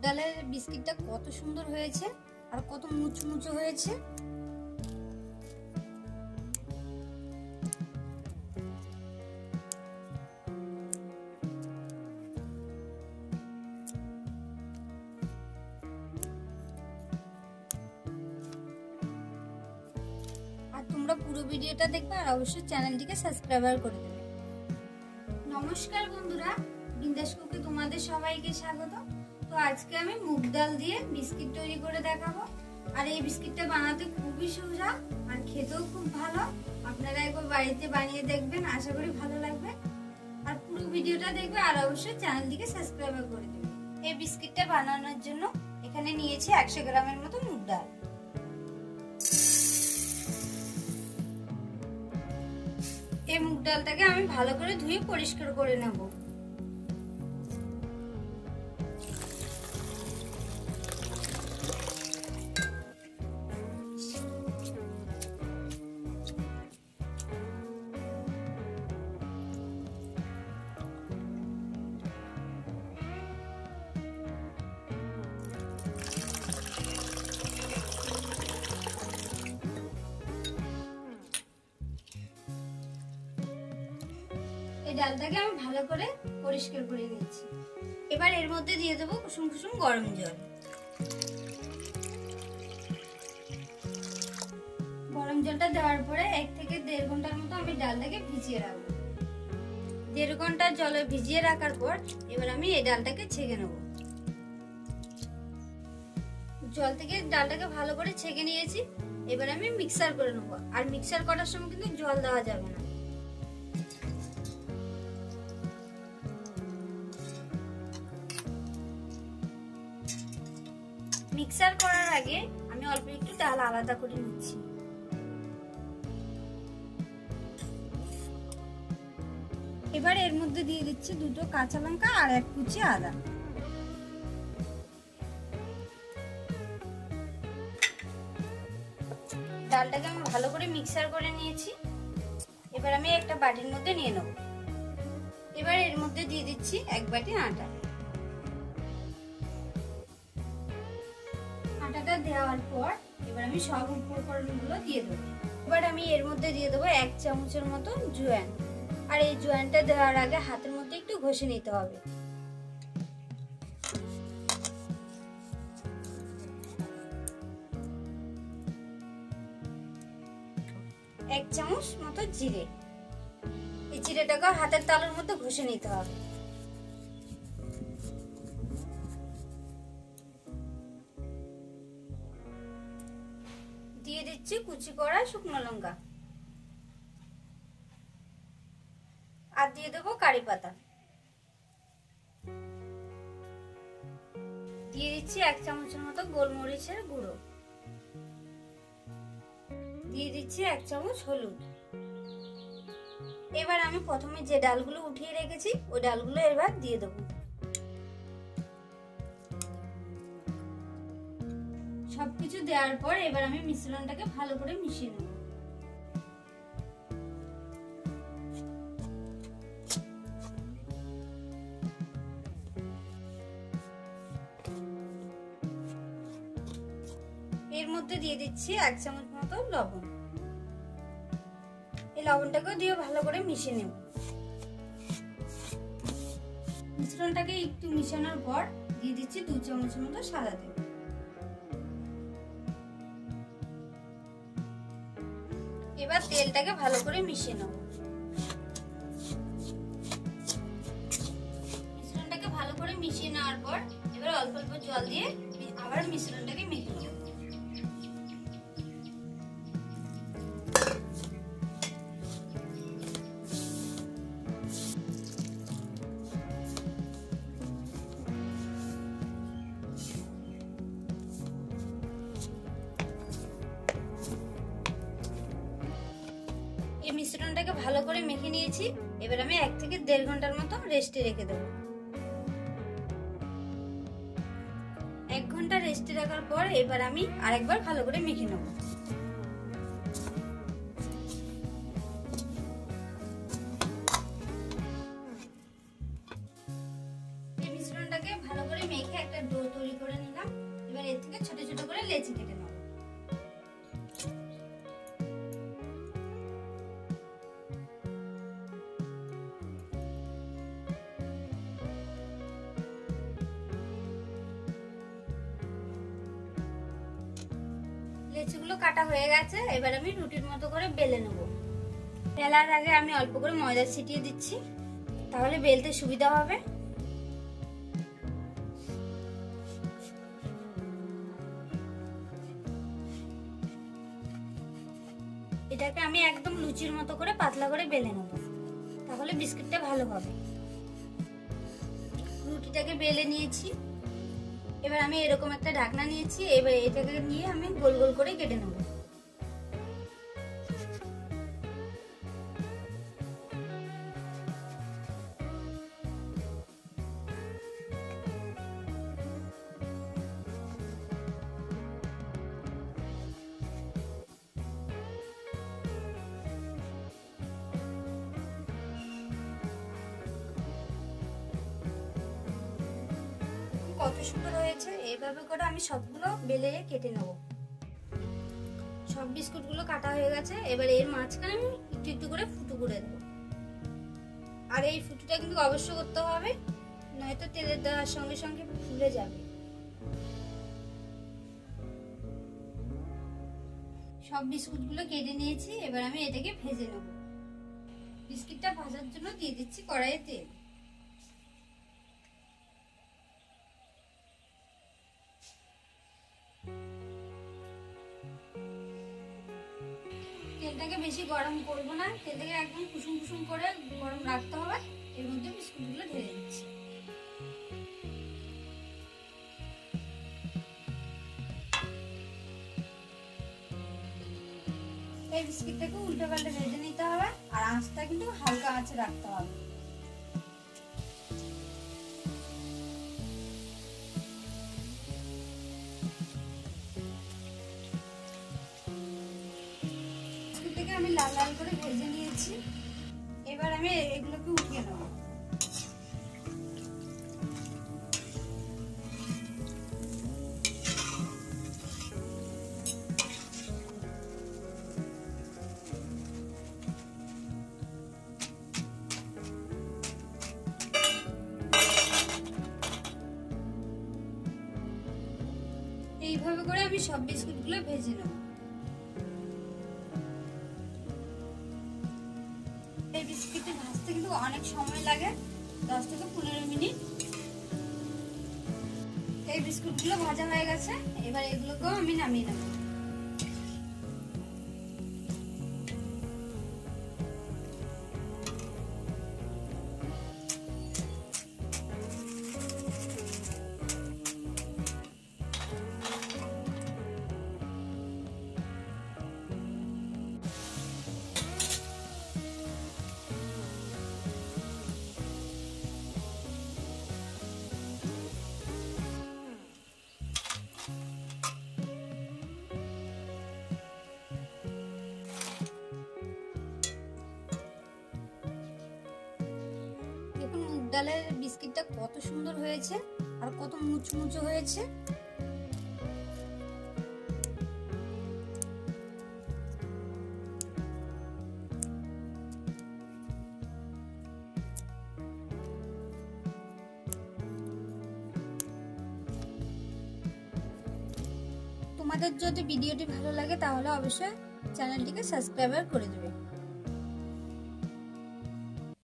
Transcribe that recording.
ডালের বিস্কিটটা কত সুন্দর হয়েছে আর কত মুচমুচে হয়েছে। আর তোমরা পুরো ভিডিওটা দেখবে আর অবশ্যই চ্যানেলটিকে সাবস্ক্রাইব করে দেবে। নমস্কার বন্ধুরা, বিন্দাস কুকে তোমাদের সবাইকে স্বাগত। তো আজকে আমি মুগ ডাল দিয়ে বিস্কিট তৈরি করে দেখাবো। আর এই বিস্কিটটা বানাতে খুবই সোজা আর খেতেও খুব ভালো। আপনারা একবার বাড়িতে বানিয়ে দেখবেন, আশা করি ভালো লাগবে। আর পুরো ভিডিওটা দেখবে আর অবশ্যই চ্যানেলটিকে সাবস্ক্রাইব করে দেবে। এই বিস্কিটটা বানানোর জন্য এখানে নিয়েছি 100 গ্রামের মতো মুগ ডাল। এই মুগ ডালটাকে আমি ভালো করে ধুয়ে পরিষ্কার করে নেব। এই ডালটাকে আমি ভালো করে পরিষ্কার করে নিয়েছি। এবার এর মধ্যে দিয়ে দেবো কুসুম কুসুম গরম জল। গরম জলটা দেওয়ার পরে 1 থেকে 1.5 ঘন্টার মতো আমি ডালটাকে ভিজিয়ে রাখবো। 1.5 ঘন্টা জলে ভিজিয়ে রাখার পর এবার আমি এই ডালটাকে ছেঁকে নেব। জল থেকে ডালটাকে ভালো করে ছেঁকে নিয়েছি। এবার আমি মিক্সার করে নেব। আর মিক্সার করার সময় কিন্তু জল দেওয়া যাবে না। মিক্সার করার আগে আমি অল্প একটু ডাল আলাদা করে নিচ্ছি। এবার এর মধ্যে দিয়ে দিচ্ছি 2টো কাঁচা লঙ্কা আর 1 কুচি আদা। ডালটাকে আমি ভালো করে মিক্সার করে নিয়েছি। এবার আমি একটা বাটির মধ্যে নিয়ে নেব। এবার এর মধ্যে দিয়ে দিচ্ছি 1 বাটি আটা। আটাটা দেওয়ার পর এবার আমি সব উপকরণগুলো দিয়ে দেবো। এবার আমি এর মধ্যে দিয়ে দেবো 1 চামচের মতো জোয়ান। আর এই জোয়ানটা দেওয়ার আগে হাতের মধ্যে একটু ঘষে নিতে হবে। এক চামচ মতো জিরে। এই জিরেটাকে হাতের তালুর মধ্যে ঘষে নিতে হবে। দিয়ে দিচ্ছি কুচি করা শুকনো লঙ্কা। আর দিয়ে দেবো কারি পাতা। দিয়ে দিচ্ছি 1 চামচের মতো গোলমরিচের গুঁড়ো। দিয়ে দিচ্ছি 1 চামচ হলুদ। এবার আমি প্রথমে যে ডালগুলো উঠিয়ে রেখেছি ওই ডালগুলো এবার দিয়ে দেবো। সবকিছু দেওয়ার পর এবার আমি মিশ্রণটাকে ভালো করে মিশিয়ে নেব। এর মধ্যে দিয়ে দিচ্ছি 1 চামচ মতো লবণ। এই লবণটাকেও দিয়ে ভালো করে মিশিয়ে নেব। মিশ্রণটাকে একটু মিশানোর পর দিয়ে দিচ্ছি 2 চামচের মতো সাদা তেল। এবার তেলটাকে ভালো করে মিশিয়ে নেব। মিশ্রণটাকে ভালো করে মিশিয়ে নেওয়ার পর এবার অল্প অল্প জল দিয়ে আবার মিশ্রণটাকে মেখে নেব। এই মিশ্রণটাকে ভালো করে মেখে নিয়েছি। এবার আমি 1 থেকে 1.5 ঘন্টার মতো রেস্টে রেখে দেবো। 1 ঘন্টা রেস্টে রাখার পর এবার আমি আরেকবার ভালো করে মেখে নেব। এই মিশ্রণটাকে ভালো করে মেখে একটা ডো তৈরি লেচি কেটে নেব। লেচিগুলো কাটা হয়ে গেছে, এবার আমি রুটির মতো করে বেলে নেব। বেলার আগে আমি অল্প করে ময়দা ছিটিয়ে দিচ্ছি, তাহলে বেলতে সুবিধা হবে। এটাকে আমি একদম লুচির মতো করে পাতলা করে বেলে নেব, তাহলে বিস্কিটটা ভালো হবে। রুটিটাকে বেলে নিয়েছি, এবার আমি এরকম একটা ঢাকনা নিয়েছি, এবার এটাকে নিয়ে আমি গোল গোল করে কেটে নেব। কত সুন্দর হয়েছে, এইভাবে করে আমি সবগুলো বেলে কেটে নেব। সব বিস্কুটগুলো কাটা হয়ে গেছে, এবার এর মাঝখানে আমি একটু একটু করে ফুটো করে দেবো। আর এই ফুটোটা কিন্তু অবশ্য করতে হবে, নয়তো তেলের দেওয়ার সঙ্গে সঙ্গে ফুলে যাবে। সব বিস্কুটগুলো কেটে নিয়েছি, এবার আমি এটাকে ভেজে নেব। বিস্কিটটা ভাজার জন্য দিয়ে দিচ্ছি কড়াইয়ে তেল। তেলটাকে বেশি গরম করব না, তেলটাকে একদম কুসুম কুসুম করে গরম রাখতে হবে। এর মধ্যে বিস্কুটগুলো ঢেলে দিচ্ছি। এই বিস্কিটটাকে উল্টো পাল্টে ভেজে নিতে হবে, আর আঁচটা কিন্তু হালকা আঁচে রাখতে হবে। আমি লাল লাল করে ভেজে নিয়েছি, এবার আমি এগুলোকে উঠিয়ে নেব। এইভাবে করে আমি সব বিস্কুটগুলো ভেজে নেব। এই বিস্কিটটা ভাজতে কিন্তু অনেক সময় লাগে, 10 থেকে 15 মিনিট। এই বিস্কুটগুলো ভাজা হয়ে গেছে, এবার এগুলোকেও আমি নামিয়ে নেব। মুগ ডালের বিস্কিটটা কত সুন্দর হয়েছে আর কত মুচমুচে হয়েছে। তোমাদের যদি ভিডিওটি ভালো লাগে তাহলে অবশ্যই চ্যানেলটিকে সাবস্ক্রাইব করে দেবে।